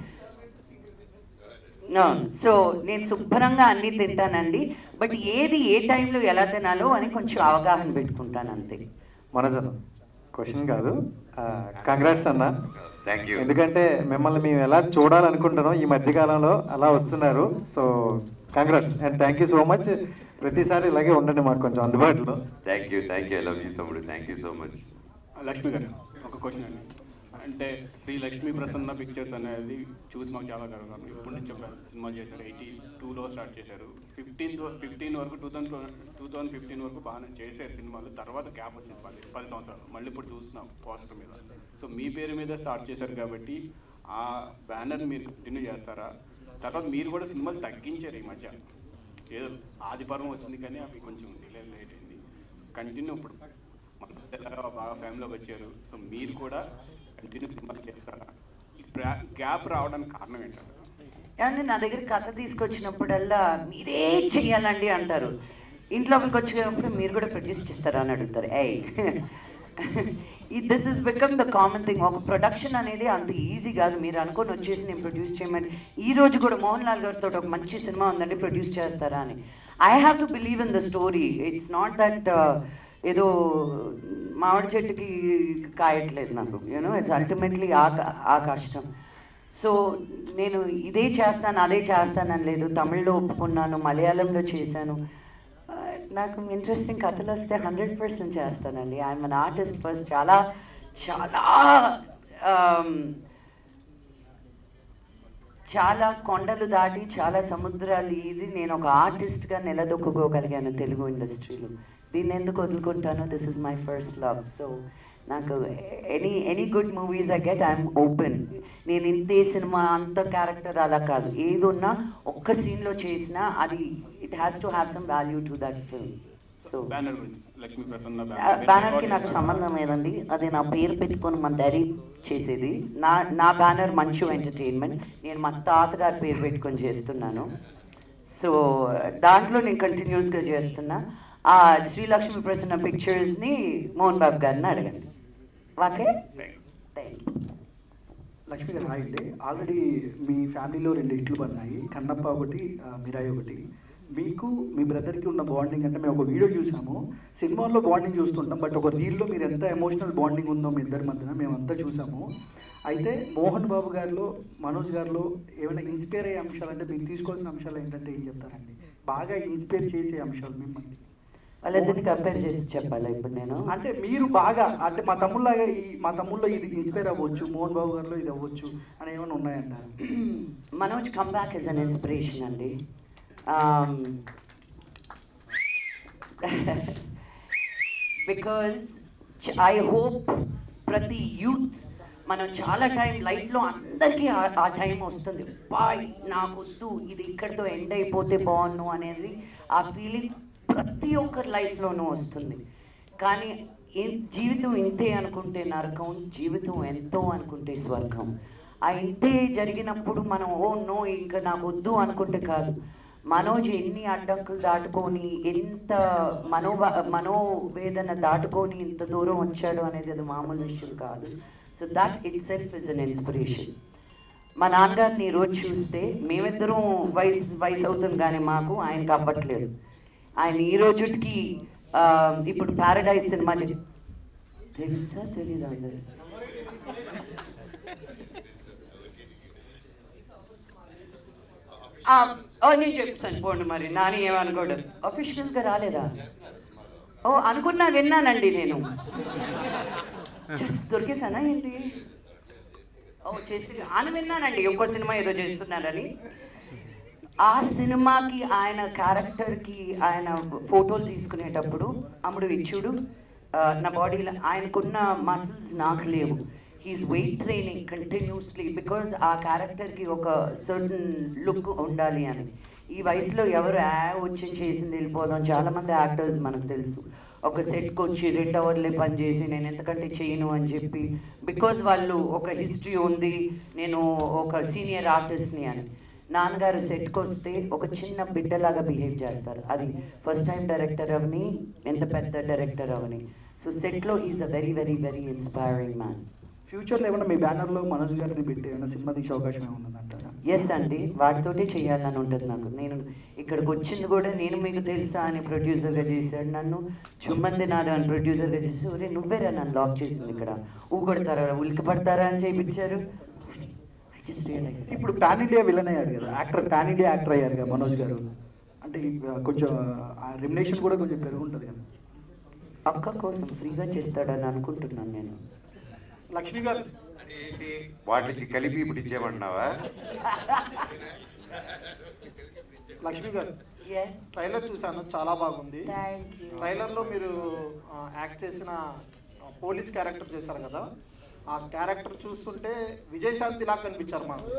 సో నేను శుభ్రంగా అన్నీ తింటానండి, బట్ ఏది ఏ టైంలో ఎలా తినాలో అని కొంచెం అవగాహన పెట్టుకుంటాను అంతే. మనోజ్ క్వశ్చన్ కాదు, కంగ్రాట్స్ అన్న. Thank you. ఎందుకంటే మిమ్మల్ని మేము ఎలా చూడాలనుకుంటున్నాం ఈ మధ్యకాలంలో అలా వస్తున్నారు, so congrats and thank you so much. ప్రతిసారి ఇలాగే ఉండండి మాకు కొంచెం అందుబాటులో. Thank you I love you తమ్ముడు, thank you so much. Lakshmi గారు ఒక క్వశ్చన్ అండి, అంటే శ్రీ లక్ష్మీ ప్రసన్న పిక్చర్స్ అనేది చూసి మాకు చాలా గర్వం. ఇప్పటి నుంచి ఒక సినిమా చేశారు, 82లో స్టార్ట్ చేశారు, 2015 వరకు 2015 వరకు బాగానే చేశారు సినిమాలు. తర్వాత గ్యాప్ వచ్చింది 10 సంవత్సరాలు, మళ్ళీ ఇప్పుడు చూస్తున్నాం పోస్టర్ మీద. సో మీ పేరు మీద స్టార్ట్ చేశారు కాబట్టి ఆ బ్యానర్ మీరు కంటిన్యూ చేస్తారా? తర్వాత మీరు కూడా సినిమాలు తగ్గించారు ఈ మధ్య, ఏదో ఆదిపర్వం వచ్చింది కానీ అవి కొంచెం డిలే లేట్ అయింది. కంటిన్యూ ఇప్పుడు బాగా ఫ్యామిలీలోకి వచ్చారు, సో మీరు కూడా కంటిన్యూ సినిమాలు చేస్తారా? గ్యాప్ రావడానికి కారణం ఏంటంటే, ఏమంటే నా దగ్గర కథ తీసుకొచ్చినప్పుడల్లా మీరే చెయ్యాలండి అంటారు, ఇంట్లోకి వచ్చేటప్పుడు మీరు కూడా ప్రొడ్యూస్ చేస్తారా అని అడుగుతారు. This is become the common thing. ఒక ప్రొడక్షన్ అనేది అంత ఈజీ కాదు. మీరు అనుకొని వచ్చేసి నేను ప్రొడ్యూస్ చేయమని, ఈ రోజు కూడా మోహన్ లాల్ గారితో ఒక మంచి సినిమా ఉందండి ప్రొడ్యూస్ చేస్తారా అని. I have to believe in the story. It's not that ఏదో మామిడి చెట్టుకి కాయట్లేదు నాకు, యూనో ఇట్స్ అల్టిమేట్లీ ఆ కష్టం. సో నేను ఇదే చేస్తాను అదే చేస్తానని లేదు. తమిళ్లో ఒప్పుకున్నాను, మలయాళంలో చేశాను. నాకు ఇంట్రెస్టింగ్ కథలు వస్తే 100% చేస్తానండి. I'm an artist first. చాలా చాలా చాలా కొండలు దాటి చాలా సముద్రాలు ఇది నేను ఒక ఆర్టిస్ట్గా నిలదొక్కుకోగలిగాను తెలుగు ఇండస్ట్రీలో. దీన్ని ఎందుకు వదులుకుంటాను? This is my first love. So నాకు any good movies I get I'm open. నేను ఇంతే సినిమా అంత క్యారెక్టర్ అలా కాదు, ఏదున్నా ఒక్క సీన్లో చేసినా అది it has to have some value to that film. So బ్యానర్కి నాకు సంబంధం లేదండి, అది నా పేరు పెట్టుకొని మన డాడీ చేసేది. నా బ్యానర్ మంచు ఎంటర్టైన్మెంట్, నేను మా తాతగారి పేరు పెట్టుకొని చేస్తున్నాను. సో దాంట్లో నేను కంటిన్యూస్గా చేస్తున్నా. ఆ శ్రీలక్ష్మి ప్రసన్న పిక్చర్స్ని మోహన్ బాబు గారిని అడగండి. Okay, thank you. లక్ష్మి గారు హాయ్ అండి. ఆల్రెడీ మీ ఫ్యామిలీలో 2 హిట్లు పడినాయి, కన్నప్ప ఒకటి, మిరాయి ఒకటి. మీకు మీ బ్రదర్కి ఉన్న బాండింగ్ అంటే మేము ఒక వీడియో చూసాము, సినిమాల్లో బాండింగ్ చూస్తుంటాం, బట్ ఒక రీల్లో మీరు ఎంత ఎమోషనల్ బాండింగ్ ఉందో మీ ఇద్దరి మధ్యన మేమంతా చూసాము. అయితే మోహన్ బాబు గారిలో, మనోజ్ గారిలో ఏమైనా ఇన్స్పైర్ అయ్యే అంశాలు అంటే మీరు తీసుకోవాల్సిన అంశాలు ఏంటంటే ఏం చెప్తారండి? బాగా ఇన్స్పైర్ చేసే అంశాలు మిమ్మల్ని వాళ్ళిద్దరిని కంపేర్ చేసి చెప్పాలా ఇప్పుడు నేను? అంటే మీరు బాగా అంటే మా తమ్ముళ్ళలో ఇది ఇన్స్పైర్ అవ్వచ్చు, మోహన్ బాబు గారిలో ఇది అవ్వచ్చు అని ఏమైనా ఉన్నాయంటారు? Manoj comeback is an inspiration అండి. బికాజ్ ఐ హోప్ ప్రతి యూత్ మనం చాలా టైం లైఫ్లో అందరికీ ఆ టైం వస్తుంది, బాయ్ నాకొద్దు ఇది ఇక్కడితో ఎండ్ అయిపోతే బాగున్ను అనేది ఆ ఫీలింగ్ ప్రతి ఒక్కరి లైఫ్లోనూ వస్తుంది. కానీ జీవితం ఇంతే అనుకుంటే నరకం, జీవితం ఎంతో అనుకుంటే స్వర్గం. ఆ ఇంతే జరిగినప్పుడు మనం ఓ నో ఇంకా నాకు వద్దు అనుకుంటే కాదు. మనోజ్ ఎన్ని అడ్డంకులు దాటుకొని, ఎంత మనోవేదన దాటుకొని ఇంత దూరం వచ్చాడు అనేది అది మామూలు విషయం కాదు. So that it self is an inspiration. మా నాన్నగారిని ఈరోజు చూస్తే మేమిద్దరం వయసు అవుతుంది కానీ మాకు ఆయనకు అవ్వట్లేదు. ఆయన ఈ రోజుకి ఇప్పుడు ప్యారడైజ్ సినిమా తెలుసా తెలీదా? నేను చెప్తాను పోండి, మరి నాని ఏమనుకోడు. అఫీషియల్గా రాలేదా? ఓ అనుకున్నా, విన్నానండి నేను. దొరికేసానా ఏంటి? ఓ చేసి అని విన్నానండి, ఇంకో సినిమా ఏదో చేస్తున్నారని. ఆ సినిమాకి ఆయన క్యారెక్టర్కి ఆయన ఫోటోలు తీసుకునేటప్పుడు అమ్ముడు ఇచ్చుడు నా బాడీలో ఆయనకున్న మసిల్స్ నాకు లేవు. He's weight training continuously because ఆ క్యారెక్టర్కి ఒక సర్టన్ లుక్ ఉండాలి అని. ఈ వయసులో ఎవరు వచ్చి చేసింది వెళ్ళిపోదాం. చాలామంది యాక్టర్స్ మనకు తెలుసు ఒక సెట్కి వచ్చి 2 అవర్లే పనిచేసి నేను ఎంతకంటే చేయను అని చెప్పి, బికాజ్ వాళ్ళు ఒక హిస్టరీ ఉంది, నేను ఒక సీనియర్ ఆర్టిస్ట్ని అని. నాన్నగారు సెట్కి వస్తే ఒక చిన్న బిడ్డలాగా బిహేవ్ చేస్తారు. అది ఫస్ట్ టైం డైరెక్టర్ అవని, ఎంత పెద్ద డైరెక్టర్ అవని. సో సెట్లో is a very very very inspiring man. ఫ్యూచర్లో ఏమన్నా మీ బ్యానర్లో మనోజ్ గారిని పెట్టి ఏమైనా సినిమా తీసే అవకాశం ఏమన్నా అంటారా? ఎస్ అండి, వాటితోటే చేయాలని ఉంటుంది నాకు. నేను ఇక్కడికి వచ్చింది కూడా నేను మీకు తెలుసా అని ప్రొడ్యూసర్గా చేశాడు నన్ను, చుమ్మంది నాడు అని ప్రొడ్యూసర్గా చేసి ఒరే నువ్వేరా నన్ను లాక్ చేసింది ఇక్కడ, ఊకొడతారా ఉలికి పడతారా అని చేయించారు. ఇప్పుడు పాన్ ఇండియా విలన్ అయ్యారు కదా, పాన్ ఇండియా యాక్టర్ అయ్యారు కదా మనోజ్ గారు, అంటే కొంచెం రెమ్యునేషన్ కూడా కొంచెం పెరుగుంటుంది కదా. అక్క కోసం ఫ్రీగా చేస్తాడని అనుకుంటున్నాను నేను. లక్ష్మి గారు వాటికి కలిపి ఇప్పుడు ఇచ్చేయమంటున్నావా? లక్ష్మి గారు ట్రైలర్ చూసాను, చాలా బాగుంది. ట్రైలర్లో మీరు యాక్ట్ చేసిన పోలీస్ క్యారెక్టర్ చేశారు కదా, ఆ క్యారెక్టర్ చూస్తుంటే విజయశాంతి లాగా కనిపించారు మాకు.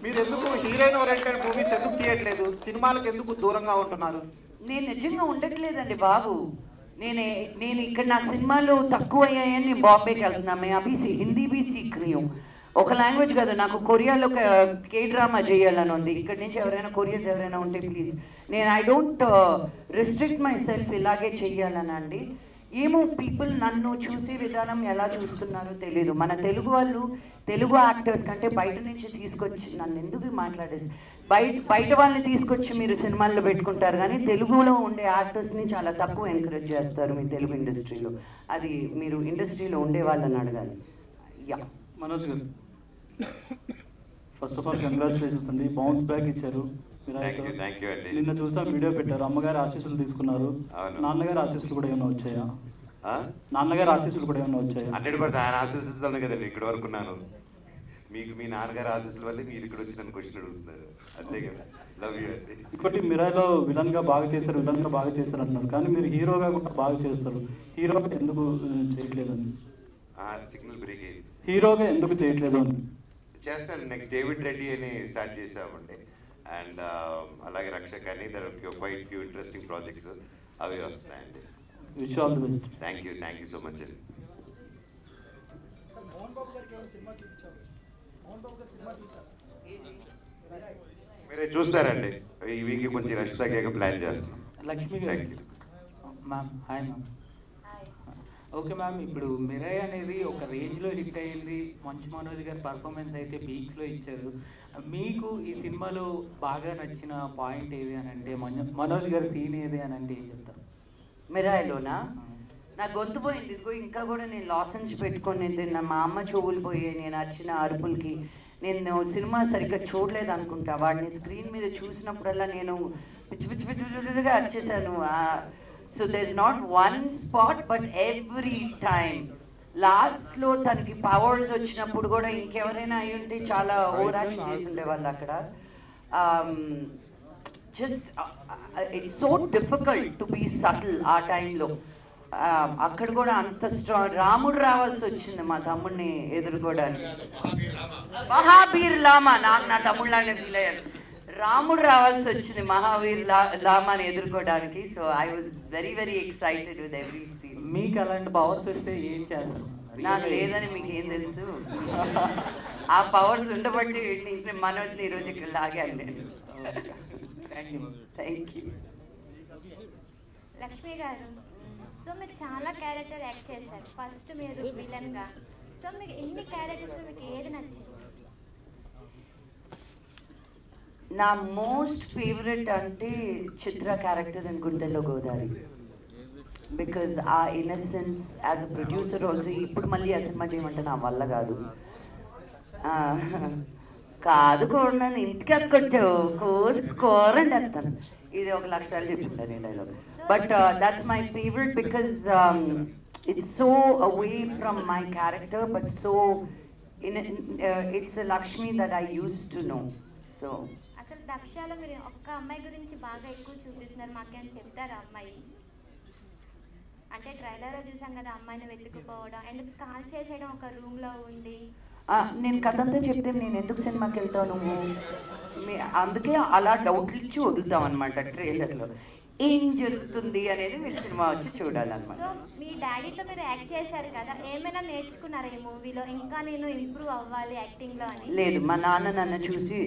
మీరు ఎందుకు హీరోయిన్ ఓరియంటెడ్ మూవీస్ ఎందుకు తీయట్లేదు, సినిమాలకు ఎందుకు దూరంగా ఉంటున్నారు? నేను నిజంగా ఉండట్లేదండి బాబు. నేను ఇక్కడ నాకు సినిమాలు తక్కువ అయ్యాయని నేను బాంబేకి వెళ్తున్నాను. మేము అభి హిందీ బీ సీక్ రही हूं. ఒక లాంగ్వేజ్ కాదు, నాకు కొరియాలో కే డ్రామా చేయాలని ఉంది. ఇక్కడి నుంచి ఎవరైనా కొరియన్స్ ఎవరైనా ఉంటే ప్లీజ్. నేను I don't restrict my self ఇలాగే చెయ్యాలని అండి. ఏమో పీపుల్ నన్ను చూసే విధానం ఎలా చూస్తున్నారో తెలీదు. మన తెలుగు వాళ్ళు తెలుగు యాక్టర్స్ కంటే బయట నుంచి తీసుకొచ్చి నన్ను ఎందుకు మాట్లాడేసి బయట వాళ్ళని తీసుకొచ్చి మీరు సినిమాల్లో పెట్టుకుంటారు కానీ తెలుగులో ఉండే యాక్టర్స్ని చాలా తక్కువ ఎంకరేజ్ చేస్తారు మీ తెలుగు ఇండస్ట్రీలో. అది మీరు ఇండస్ట్రీలో ఉండే వాళ్ళని అడగాలి. యా మనోజ్ గారు, ఫస్ట్ ఆఫ్ ఆల్ కంగ్రాచులేషన్స్ అండి, బౌన్స్ బ్యాక్ ఇచ్చారు. నిన్న చూసా వీడియో పెట్టారు, అమ్మగారి ఆశీస్సులు తీసుకున్నారు. నాన్నగారి ఆశీస్సులు కూడా ఏమైనా వచ్చాయా? నాన్నగారి ఆశీస్సులు కూడా ఏమైనా వచ్చాయా? 100% ఆయన ఆశీస్సులతోనే కదండి ఇక్కడ వరకు ఉన్నాను. మీకు మీ నాన్నగారి ఆశీస్సుల వల్ల మీరు ఇక్కడ వచ్చి నన్ను క్వశ్చన్ అడుగుతున్నారు, అంతే కదా. లవ్ యూ అండి. ఇప్పటి మిరాయిలో విలన్ గా బాగా చేశారు అంటున్నారు, కానీ మీరు హీరోగా కూడా బాగా చేస్తారు. హీరోగా ఎందుకు చేయట్లేదండి? సిగ్నల్ బ్రేక్ అయింది. హీరోగా ఎందుకు చేయట్లేదు అని చేస్తాను. నెక్స్ట్ డేవిడ్ రెడ్డి అని స్టార్ట్ చేసామండి. అండ్ అలాగే రక్షక్ అని క్వైట్ ఫ్యూ ఇంట్రెస్టింగ్ ప్రాజెక్ట్స్ అవి వస్తాయండి. Wish all the best. Thank you so much అండి. మీరే చూస్తారండి. ఈ వీక్ కొంచెం రష్ తగ్గాక ప్లాన్ చేస్తాం. లక్ష్మి గారు ma'am, hi ma'am. Okay ma'am, ఇప్పుడు మిరాయ్ అనేది ఒక రేంజ్లో హిట్ అయ్యింది. మంచు మనోజ్ గారి పర్ఫార్మెన్స్ అయితే పీక్స్లో ఇచ్చారు. మీకు ఈ సినిమాలో బాగా నచ్చిన పాయింట్ ఏది అని అంటే, మనోజ్ గారి సీన్ ఏది అని అంటే ఏం చెప్తారు? మిరాయిలోనా? నా గొంతు పోయింది. ఇదిగో ఇంకా కూడా నేను లాసెన్స్ పెట్టుకొని తిన్నా. మా అమ్మ చెవులు పోయాయి నేను వచ్చిన అరుపులకి. నేను సినిమా సరిగ్గా చూడలేదు అనుకుంటా. వాడిని స్క్రీన్ మీద చూసినప్పుడల్లా నేను పిచ్చి పిచ్చి పిచ్చి పిచ్చిగా వచ్చేసాను. So there is not one spot but every time లాస్ట్లో తనకి పవర్స్ వచ్చినప్పుడు కూడా ఇంకెవరైనా అయి ఉంటే చాలా ఓవరాక్షన్ చేసి ఉండేవాళ్ళు అక్కడ. Just it's so difficult to be subtle ఆ టైంలో. అక్కడ కూడా అంత స్ట్రాంగ్. రాముడు రావాల్సి వచ్చింది మా తమ్ముడిని ఎదుర్కోవడానికి. మహావీర్ లామా, నాకు నా తమ్ముళ్ళనే ఫీల్ అయ్యాను. రాముడు రావాల్సి వచ్చింది మహావీర్ లామాని ఎదుర్కోవడానికి. So I was very very excited with every scene. మీకు అలాంటి పవర్స్ వస్తే ఏం చేస్తారు? నాకు లేదని మీకు ఏం తెలుసు? ఆ పవర్స్ ఉండబట్టి మనోజ్ని ఈరోజు ఇక్కడ లాగాను నేను. Thank you. లక్ష్మి గారు, సో మీరు చాలా క్యారెక్టర్ యాక్ట్ చేశారు. ఫస్ట్ మీరు విలన్గా. సో మీకు ఎన్ని క్యారెక్టర్స్ మీకు ఏది నచ్చింది? నా మోస్ట్ ఫేవరెట్ అంటే చిత్ర క్యారెక్టర్ ఇన్ గుండెల్లో గోదావరి. బికాజ్ ఆ innocence as a producer also. ఇప్పుడు మళ్ళీ ఆ సినిమా చేయమంటే నా వల్ల కాదు. కాదు కూడా నన్ను ఇంటికి అక్కొచ్చావు కోరండి వేస్తాను. ఇది 1,00,000 సార్లు చెప్పింటాను ఈ dialogue. But that's my favourite because it's so away from my character but so it's Lakshmi that I use to know. So అసలు దక్షలో మీరు ఒక్క అమ్మాయి గురించి బాగా ఎక్కువ చూపిస్తున్నారు. మాకేమైనా చెప్తారా అమ్మాయి? అంటే ట్రైలర్లో చూసాం కదా, అమ్మాయిని వెతుకుపోవడం అండ్ కాల్ చేసేయడం ఒక రూమ్లో ఉండి. నేను కథంతా చెప్తే నేను ఎందుకు సినిమాకి వెళ్తావు నువ్వు? అందుకే అలా డౌట్లు ఇచ్చి వదులుతాం అనమాట ట్రైలర్లో. ఏం జరుగుతుంది అనేది మీరు సినిమా వచ్చి చూడాలన్నమాట. సో మీ డాడీతో మీరు యాక్ట్ చేశారు కదా, ఏమైనా నేర్చుకున్నారా ఈ మూవీలో? ఇంకా నేను ఇంప్రూవ్ అవ్వాలి యాక్టింగ్లో అని? లేదు, మా నాన్న నన్ను చూసి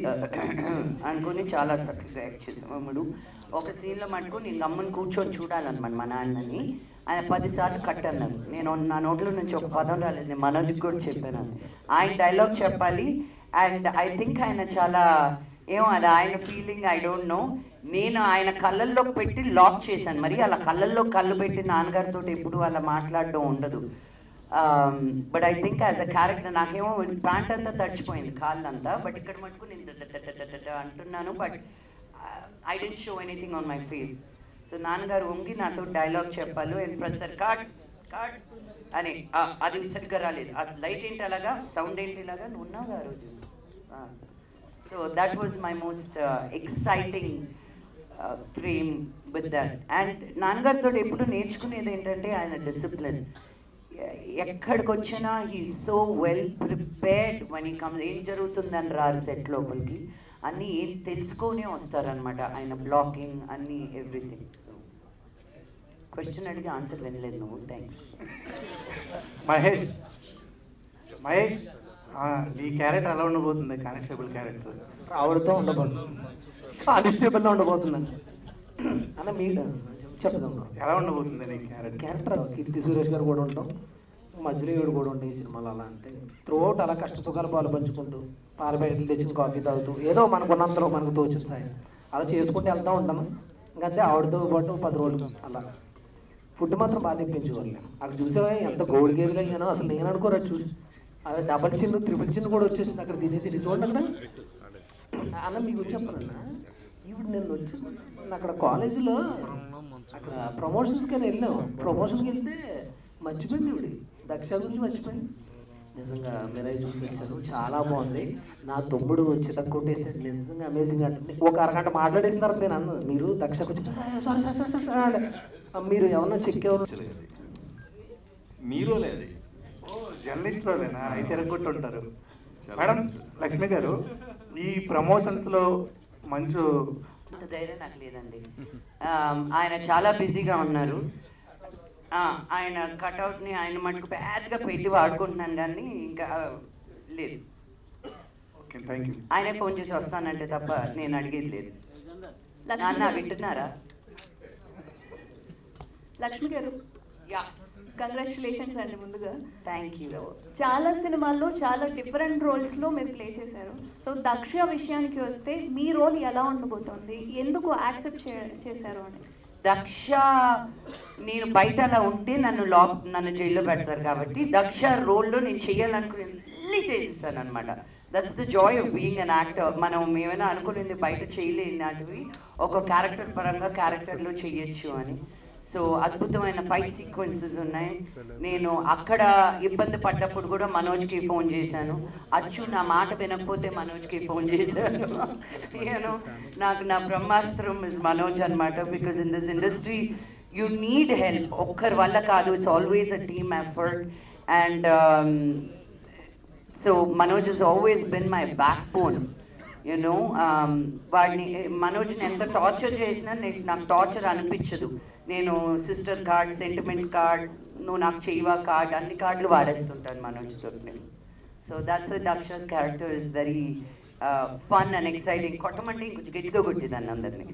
అనుకుని చాలా చక్కగా యాక్ట్ చేసాము. ఒక సీన్లో మటుకు నేను గమ్ముని కూర్చొని చూడాలన్నమాట మా నాన్నని. ఆయన 10 సార్లు కట్ అన్నాను. నేను నా నోట్లో నుంచి ఒక పదం రాలేదు. నేను మనోజ్కి కూడా చెప్పాను ఆయన డైలాగ్ చెప్పాలి. అండ్ ఐ థింక్ ఆయన చాలా ఏమో అది ఆయన ఫీలింగ్, ఐ డోంట్ నో. నేను ఆయన కళ్ళల్లో పెట్టి లాక్ చేశాను. మరి అలా కళ్ళల్లో కళ్ళు పెట్టి నాన్నగారితో ఎప్పుడు అలా మాట్లాడడం ఉండదు. But I think as a character నాకేమో ప్యాంట్ అంతా తడిచిపోయింది కాళ్ళంతా. బట్ ఇక్కడ మటుకు నేను అంటున్నాను. But I didn't show anything on my face. So నాన్నగారు వంగి నాతో డైలాగ్ చెప్పాలి. అండ్ ప్రొఫెసర్ కాట్ కాట్ అని అది సరిగ్గా రాలేదు. ఆ లైట్ ఏంటి అలాగా, సౌండ్ ఏంటి ఇలాగా, నువ్వు ఉన్నావు ఆ రోజు. So that was my most exciting frame with that. And నాన్నగారితో ఎప్పుడు నేర్చుకునేది ఏంటంటే ఆయన డిసిప్లిన్. ఎక్కడికి వచ్చినా he so well prepared one he comes. ఏం జరుగుతుందని రారు సెట్ లోపలికి, అన్నీ ఏం తెలుసుకొనే వస్తారనమాట. ఆయన బ్లాకింగ్ అన్నీ ఎవ్రీథింగ్. క్వశ్చన్ అడిగి ఆన్సర్ వినలేదు నువ్వు. థ్యాంక్స్. మహేష్ నీ క్యారెక్టర్ ఎలా ఉండబోతుంది? కానిస్టేబుల్ క్యారెక్టర్ ఆవిడతో ఉండబోతుంది, కానిస్టేబుల్లో ఉండబోతుందండి అన్న. మీరు చెప్తాం ఎలా ఉండబోతుంది నీ క్యారెక్టర్? కీర్తి సురేష్ గారు కూడా ఉంటాం, మధ్యలో ఏడు కూడా ఉంటాయి ఈ సినిమాలో. అలా అంటే త్రూఅవుట్ అలా కష్ట సుఖాలు పాలు పంచుకుంటూ, పాల బయటలు తెచ్చిన కాఫీ తాగుతూ, ఏదో మనకున్నంతలో మనకు తోచిస్తాయి అలా చేసుకుంటూ వెళ్తూ ఉంటాము. ఇంకంతే ఆవిడతో పాటు 10 రోజులు అలా. ఫుడ్ మాత్రం బాగా తెప్పించేవాళ్ళు. అక్కడ చూసేవా ఎంత గోల్డ్ గేదెలు అయ్యానో అసలు నేను అనుకోరా. చూసి అదే డబల్ చిన్ను ట్రిపుల్ చిన్ను కూడా వచ్చేసింది అక్కడ. తిని చూడండి అన్న. మీకు చెప్పాలన్నా, ఇప్పుడు నేను వచ్చి అక్కడ కాలేజీలో అక్కడ ప్రమోషన్స్కి వెళ్ళాం. ప్రమోషన్కి వెళ్తే మర్చిపోయింది ఇవిడి దక్ష గురించి మర్చిపోయింది. నిజంగా మీరే చూసి వచ్చారు, చాలా బాగుంది. నా తమ్ముడు వచ్చి తక్కువట్టేసాడు, నిజంగా అమేజింగ్ అంటే. ఒక అరగంట మాట్లాడేసిన తర్వాత నేను అన్న, మీరు దక్ష గురించి మీరు ఏమన్నా చెక్ ఎవరు మీలో లేదు జర్నలిస్ట్ వాళ్ళేనా అయితే ఎరగొట్టుంటారు. మేడం లక్ష్మి గారు, ఈ ప్రమోషన్స్లో మంచి అంత ధైర్యం నాకు లేదండి. ఆయన చాలా బిజీగా ఉన్నారు. ఆయన కట్అవుట్ని ఆయన మటుకు పెద్దగా పెట్టి వాడుకుంటున్నాను కానీ ఇంకా లేదు. Okay, thank you. ఆయనే ఫోన్ చేసి వస్తానంటే తప్ప నేను అడిగేది లేదు. నాన్న వింటున్నారా? లక్ష్మి గారు, యా, కంగ్రాచులేషన్స్ అండి ముందుగా. Thank you. చాలా సినిమాల్లో చాలా డిఫరెంట్ రోల్స్లో మీరు ప్లే చేశారు. సో దక్ష విషయానికి వస్తే మీ రోల్ ఎలా ఉండబోతోంది, ఎందుకు యాక్సెప్ట్ చేశారు అని? దక్ష నేను బయట అలా ఉంటే నన్ను జైల్లో పెడతారు కాబట్టి దక్ష రోల్లో నేను చేయాలనుకుని చేసేస్తాను అనమాట. That's the Joy of being an actor. మనం ఏమైనా అనుకునేది బయట చేయలేనివి ఒక క్యారెక్టర్ పరంగా క్యారెక్టర్లో చేయొచ్చు అని. సో అద్భుతమైన ఫైట్ సీక్వెన్సెస్ ఉన్నాయి. నేను అక్కడ ఇబ్బంది పడ్డప్పుడు కూడా మనోజ్కి ఫోన్ చేశాను. అచ్చు నా మాట వినకపోతే మనోజ్కి ఫోన్ చేశాను. నేను నాకు నా బ్రహ్మాస్త్రం ఇస్ మనోజ్ అనమాట. Because in this industry you need help. ఒక్కరి వల్ల కాదు, it's always a team effort. And so Manoj is always been my back bone. You know వాడిని మనోజ్ని ఎంత టార్చర్ చేసినా నాకు టార్చర్ అనిపించదు. నేను సిస్టర్ కార్డ్, సెంటిమెంట్ కార్డ్, నువ్వు నాకు చేయవా కార్డ్, అన్ని కార్డులు వాడేస్తుంటాను మనోజ్తో నేను. So that's Daksha's character is very fun and exciting. కొట్టమంటే ఇంకొంచెం గట్టిగా కొట్టేదాన్ని అందరినీ.